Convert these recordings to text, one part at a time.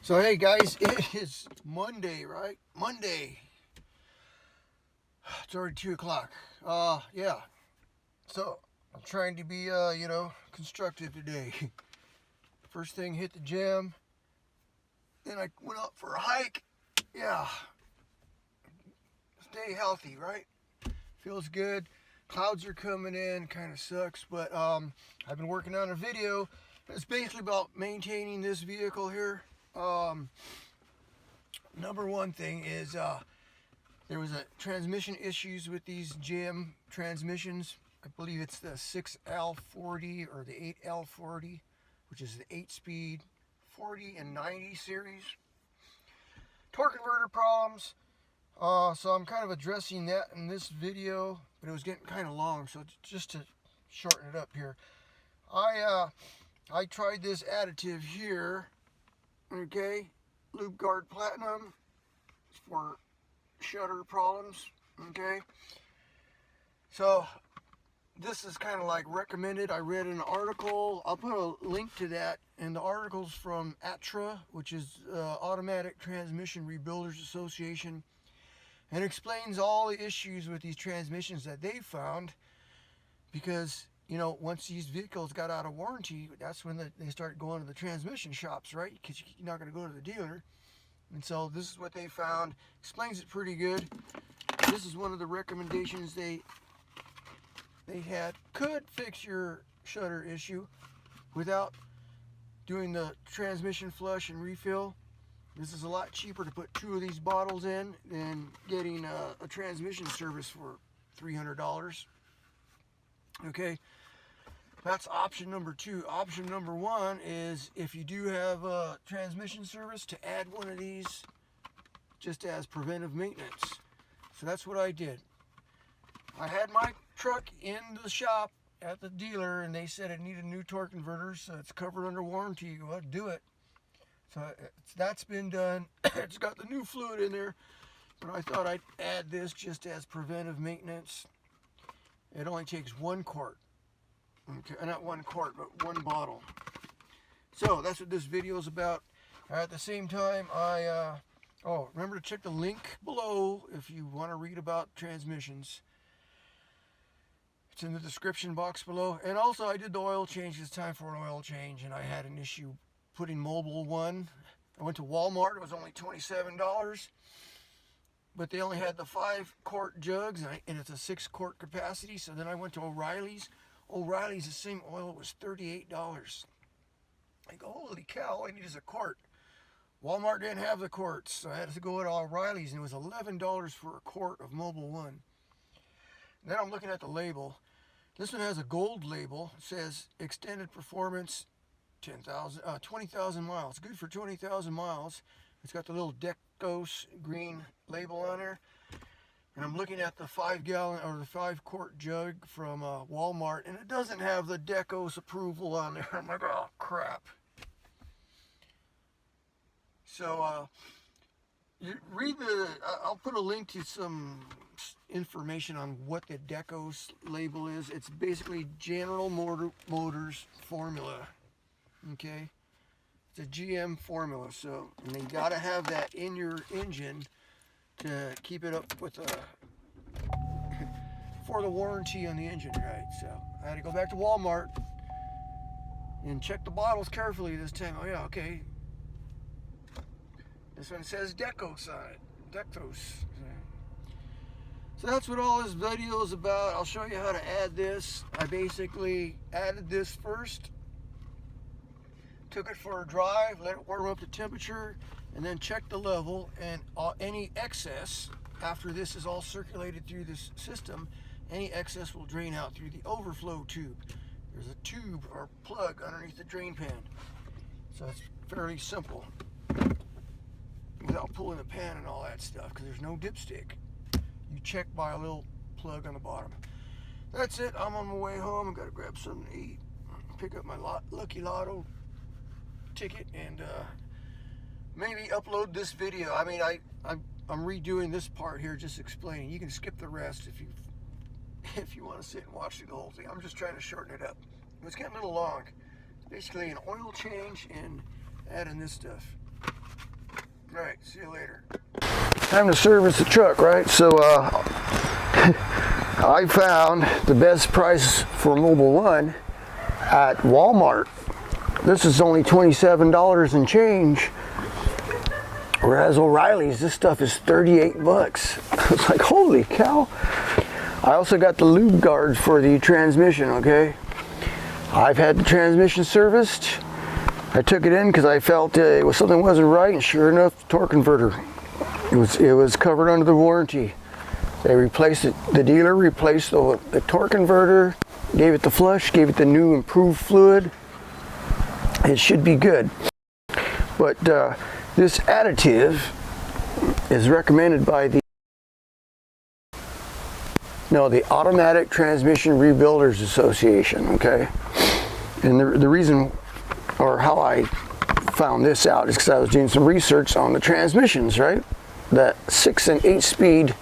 So hey guys, it is Monday, right? Monday. It's already 2 o'clock. Yeah. So I'm trying to be, constructive today. First thing, hit the gym. Then I went out for a hike. Yeah. Stay healthy, right? Feels good. Clouds are coming in. Kind of sucks, but I've been working on a video. It's basically about maintaining this vehicle here. Number one thing is there was a transmission issues with these GM transmissions. I believe it's the 6L40 or the 8L40, which is the 8-speed 40 and 90 series. Torque converter problems. So I'm kind of addressing that in this video, but it was getting kind of long, so just to shorten it up here, I tried this additive here. Okay, Lube Guard Platinum. It's for shutter problems. Okay, so this is kind of like recommended. I read an article. I'll put a link to that, and the article's from ATRA, which is Automatic Transmission Rebuilders Association, and explains all the issues with these transmissions that they found, because once these vehicles got out of warranty, that's when they start going to the transmission shops, right? Because you're not going to go to the dealer. And so this is what they found. Explains it pretty good. This is one of the recommendations they had. Could fix your shutter issue without doing the transmission flush and refill. This is a lot cheaper to put 2 of these bottles in than getting a transmission service for $300. Okay, that's option number 2. Option number 1 is, if you do have a transmission service, to add one of these just as preventive maintenance. So that's what I did. I had my truck in the shop at the dealer, and they said it needed new torque converter, so it's covered under warranty. Go ahead and do it. So that's been done. It's got the new fluid in there, but I thought I'd add this just as preventive maintenance. It only takes 1 quart. Okay, not 1 quart, but 1 bottle. So that's what this video is about. At the same time, remember to check the link below if you want to read about transmissions. It's in the description box below. And also, I did the oil change. It's time for an oil change, and I had an issue putting Mobil 1. I went to Walmart. It was only $27. But they only had the 5-quart jugs, and it's a 6-quart capacity. So then I went to O'Reilly's. O'Reilly's, the same oil, was $38. I go, holy cow, all I need is a quart. Walmart didn't have the quarts, so I had to go to O'Reilly's, and it was $11 for a quart of Mobil 1. Then I'm looking at the label. This one has a gold label. It says extended performance, 20,000 miles. Good for 20,000 miles. It's got the little Decos green label on there. And I'm looking at the 5-gallon or the 5-quart jug from Walmart, and it doesn't have the Decos approval on there. I'm like, oh crap. So you read I'll put a link to some information on what the Decos label is. It's basically General Motors formula. Okay, it's a GM formula, so, and you got to have that in your engine to keep it up with for the warranty on the engine, right? So I had to go back to Walmart and check the bottles carefully this time. Oh yeah, okay. This one says Decos on it. Decos. So that's what all this video is about. I'll show you how to add this. I basically added this first, took it for a drive, let it warm up to temperature, and then check the level, and any excess, after this is all circulated through this system, any excess will drain out through the overflow tube. There's a tube or plug underneath the drain pan. So it's fairly simple without pulling the pan and all that stuff, because there's no dipstick. You check by a little plug on the bottom. That's it. I'm on my way home. I've got to grab something to eat, pick up my Lucky Lotto ticket, and maybe upload this video. I mean, I'm redoing this part here, just explaining. You can skip the rest if you want to sit and watch the whole thing. I'm just trying to shorten it up. It's getting a little long. It's basically an oil change and adding this stuff. Right, see you later. Time to service the truck, right? So I found the best price for Mobile One at Walmart. This is only $27 and change. Whereas O'Reilly's, this stuff is 38 bucks. It's like, holy cow. I also got the lube guards for the transmission, okay? I've had the transmission serviced. I took it in because I felt something wasn't right, and sure enough, torque converter. It was covered under the warranty. They replaced it. The dealer replaced the torque converter, gave it the flush, gave it the new improved fluid. It should be good. But this additive is recommended by the Automatic Transmission Rebuilders Association, okay? And the reason, or how I found this out, is because I was doing some research on the transmissions, right? The 6 and 8 speed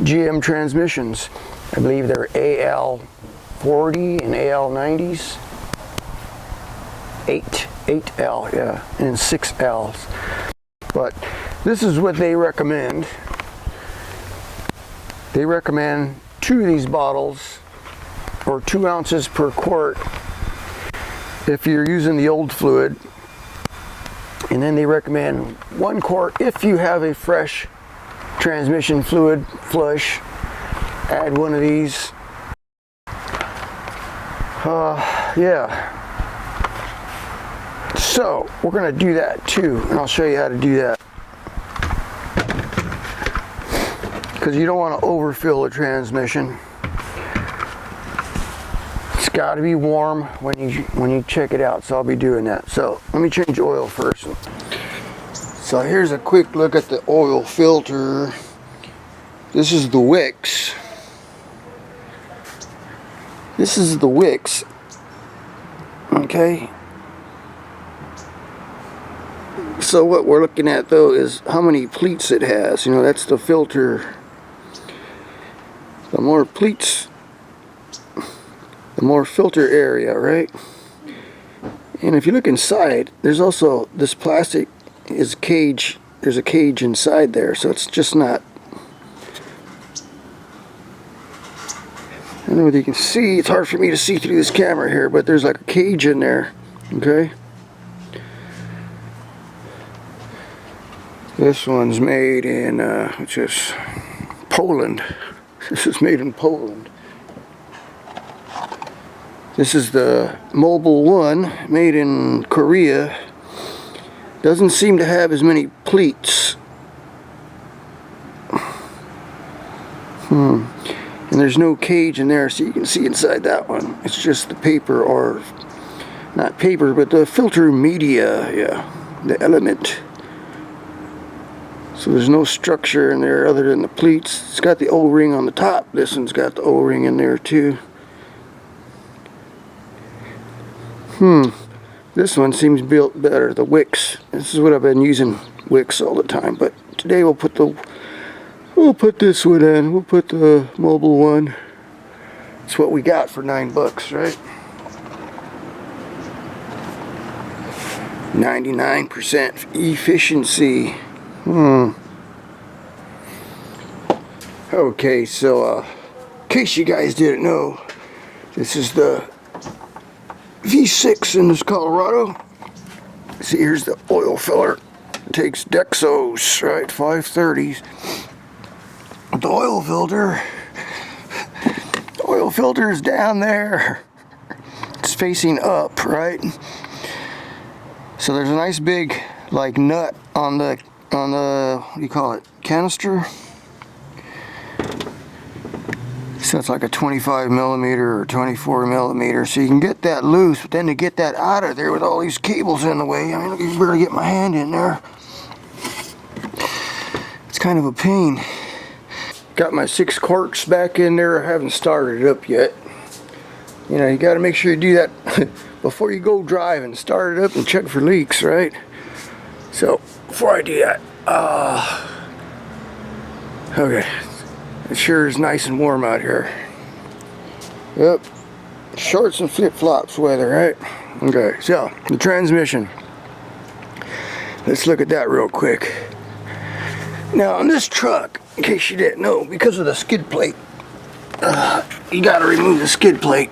GM transmissions. I believe they're AL40 and AL90s. 8L, yeah, and 6Ls. But this is what they recommend. They recommend 2 of these bottles, or 2 ounces per quart if you're using the old fluid. And then they recommend 1 quart if you have a fresh transmission fluid flush. Add 1 of these. Yeah. So we're going to do that too, and I'll show you how to do that. Because you don't want to overfill a transmission. It's got to be warm when you check it out, so I'll be doing that. So let me change oil first. So here's a quick look at the oil filter. This is the wicks. This is the wicks. Okay. So what we're looking at though is how many pleats it has. You know, that's the filter. The more pleats, the more filter area, right? And if you look inside, there's also this plastic is cage. There's a cage inside there, so it's just not. I don't know whether you can see. It's hard for me to see through this camera here, but there's like a cage in there. Okay. This one's made in which is Poland. This is made in Poland. This is the Mobile One, made in Korea. Doesn't seem to have as many pleats. And there's no cage in there, so you can see inside that one. It's just the paper, or not paper, but the filter media, yeah, the element. So there's no structure in there other than the pleats. It's got the O-ring on the top. This one's got the O-ring in there too. This one seems built better, the wicks. This is what I've been using, wicks all the time. But today we'll put this one in. We'll put the Mobile One. It's what we got for $9, right? 99% efficiency. Okay, so in case you guys didn't know, this is the V6 in this Colorado. See, here's the oil filler. It takes Dexos, right? 530s. The oil filter is down there. It's facing up, right? So there's a nice big like nut on the what do you call it, canister. So it's like a 25 millimeter or 24 millimeter, so you can get that loose, but then to get that out of there with all these cables in the way, I mean, I can barely get my hand in there. It's kind of a pain. Got my 6 corks back in there. I haven't started it up yet. You know, you got to make sure you do that before you go drive, and start it up and check for leaks, right? So before I do that, okay, it sure is nice and warm out here. Yep, shorts and flip-flops weather, right? Okay, so the transmission. let's look at that real quick. Now on this truck, in case you didn't know, because of the skid plate, you got to remove the skid plate.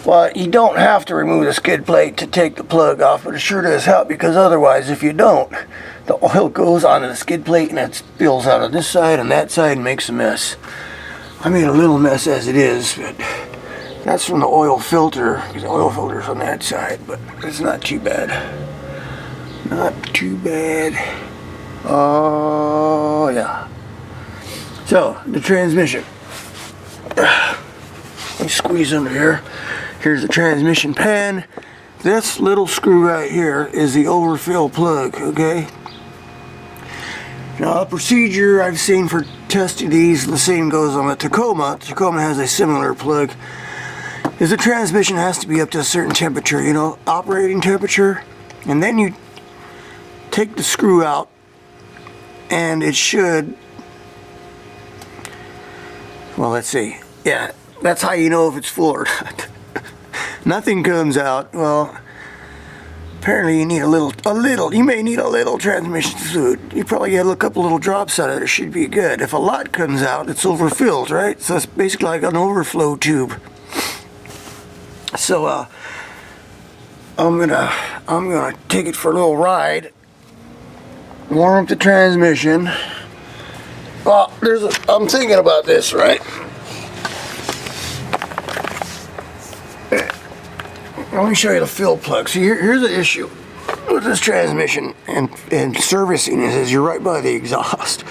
Well, you don't have to remove the skid plate to take the plug off, but it sure does help, because otherwise, if you don't, the oil goes onto the skid plate and it spills out on this side and that side and makes a mess. I made a little mess as it is, but that's from the oil filter, because the oil filter's on that side, but it's not too bad. Not too bad. Oh, yeah. So, the transmission. Let me squeeze under here. Here's the transmission pan. This little screw right here is the overfill plug, okay? Now, a procedure I've seen for testing these, the same goes on the Tacoma. Tacoma has a similar plug. Is the transmission has to be up to a certain temperature, you know, operating temperature. And then you take the screw out, and it should, well, let's see. Yeah, that's how you know if it's full or not. Nothing comes out. Well, apparently you need you may need a little transmission fluid. You probably get a couple little drops out of it. It should be good. If a lot comes out, it's overfilled, right? So it's basically like an overflow tube. So I'm gonna take it for a little ride. Warm up the transmission. Well, I'm thinking about this, right? Let me show you the fill plug. See, here's the issue with this transmission and servicing is you're right by the exhaust.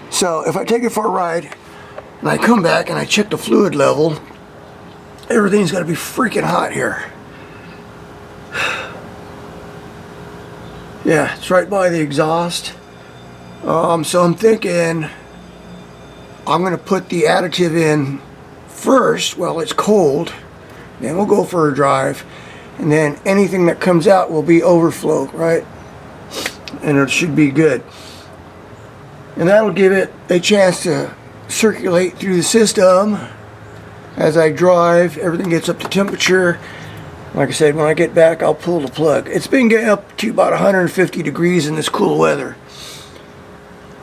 So if I take it for a ride and I come back and I check the fluid level, everything's got to be freaking hot here. Yeah, it's right by the exhaust. So I'm thinking I'm going to put the additive in first while it's cold. Then we'll go for a drive, and then anything that comes out will be overflow, right? And it should be good. And that'll give it a chance to circulate through the system. As I drive, everything gets up to temperature. Like I said, when I get back, I'll pull the plug. It's been getting up to about 150 degrees in this cool weather.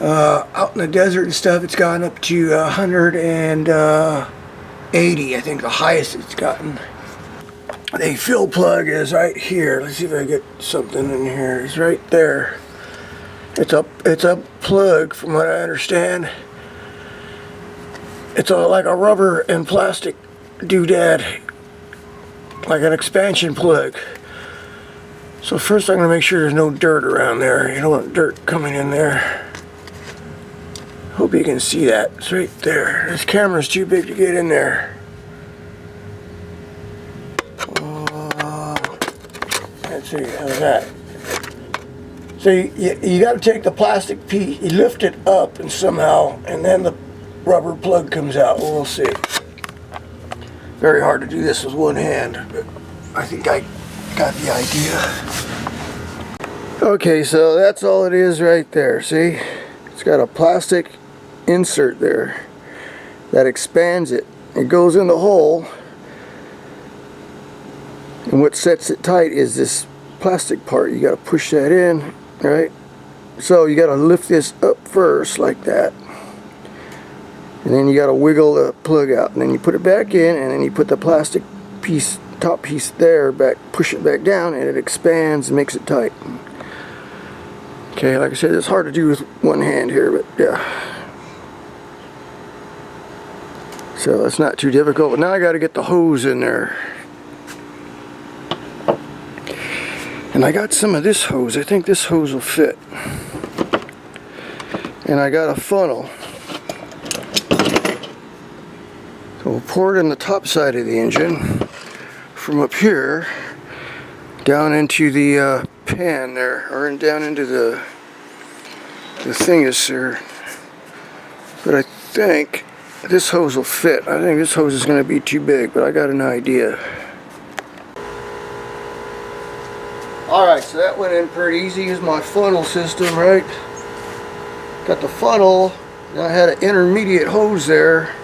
Out in the desert and stuff, it's gotten up to 180, I think the highest it's gotten. The fill plug is right here. Let's see if I get something in here. It's right there. It's a plug, from what I understand. It's like a rubber and plastic doodad, like an expansion plug. So first I'm going to make sure there's no dirt around there. You don't want dirt coming in there. Hope you can see that. It's right there. This camera's too big to get in there. Let's see, how's that? So you got to take the plastic piece, you lift it up and somehow, and then the rubber plug comes out. We'll see. Very hard to do this with one hand, but I think I got the idea. Okay, so that's all it is right there. See? It's got a plastic insert there that expands it. It goes in the hole, and what sets it tight is this plastic part. You got to push that in, right? So you got to lift this up first like that, and then you got to wiggle the plug out, and then you put it back in, and then you put the plastic piece, top piece there back, push it back down, and it expands and makes it tight. Okay, like I said, it's hard to do with one hand here, but yeah. So it's not too difficult, but now I got to get the hose in there. And I got some of this hose. I think this hose will fit. And I got a funnel. So we'll pour it in the top side of the engine from up here down into the pan there, or down into the thingus there. But I think this hose will fit. I think this hose is going to be too big, but I got an idea. Alright, so that went in pretty easy. Here's my funnel system, right? Got the funnel, and I had an intermediate hose there.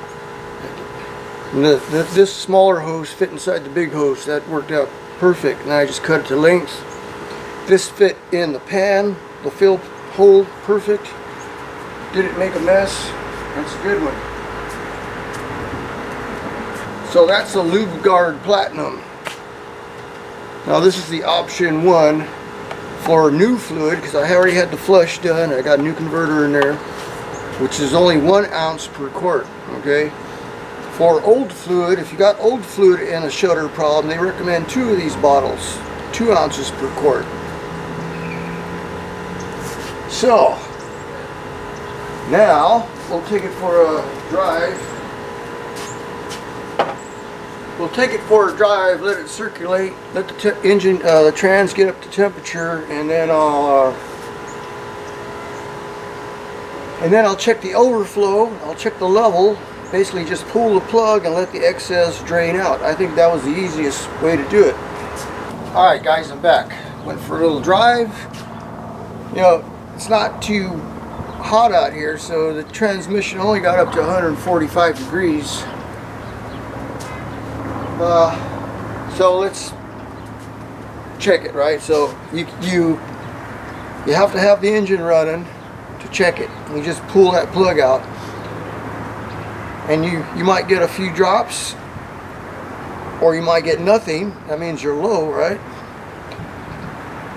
And this smaller hose fit inside the big hose. That worked out perfect. Now I just cut it to length. This fit in the pan, the fill hole perfect. Didn't make a mess. That's a good one. So that's the Lube Guard Platinum. Now this is the option 1 for new fluid, because I already had the flush done. I got a new converter in there, which is only 1 ounce per quart. Okay. For old fluid, if you got old fluid and a shutter problem, they recommend 2 of these bottles, 2 ounces per quart. So now we'll take it for a drive. We'll take it for a drive, let it circulate, let the engine, the trans get up to temperature, and then I'll check the overflow. I'll check the level. Basically, just pull the plug and let the excess drain out. I think that was the easiest way to do it. All right, guys, I'm back. Went for a little drive. You know, it's not too hot out here, so the transmission only got up to 145 degrees. So let's check it, right? So you have to have the engine running to check it. You just pull that plug out, and you might get a few drops, or you might get nothing. That means you're low, right?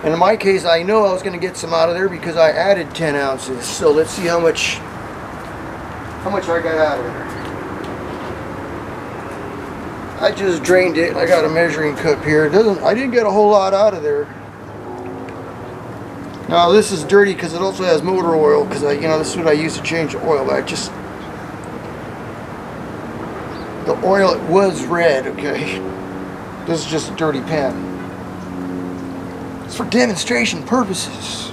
And in my case, I know I was going to get some out of there because I added 10 ounces. So let's see how much I got out of there. I just drained it. I got a measuring cup here. I didn't get a whole lot out of there. Now this is dirty because it also has motor oil, because this is what I use to change the oil. But the oil, it was red. Okay, this is just a dirty pan. It's for demonstration purposes.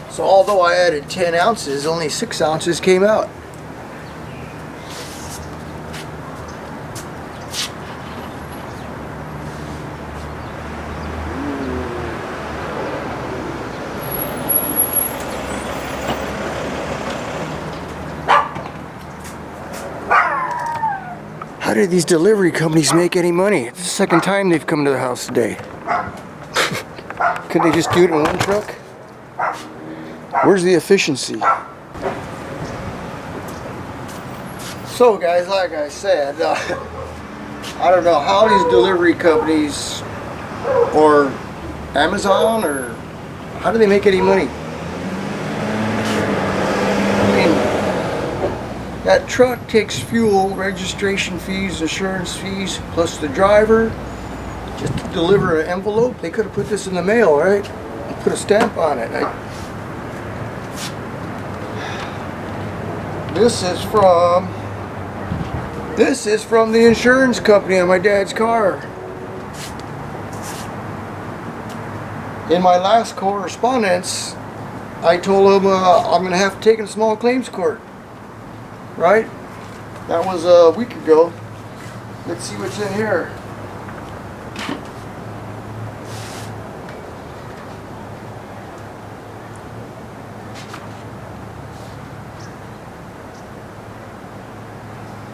So although I added 10 ounces, only 6 ounces came out. How did these delivery companies make any money? It's the second time they've come to the house today. Could they just do it in one truck? Where's the efficiency? So guys, like I said, I don't know how these delivery companies, or Amazon, or how do they make any money? I mean, that truck takes fuel, registration fees, insurance fees, plus the driver. Just to deliver an envelope, they could have put this in the mail, right? And put a stamp on it. This is from the insurance company on my dad's car. In my last correspondence, I told him I'm going to have to take it to small claims court. Right? That was a week ago. Let's see what's in here.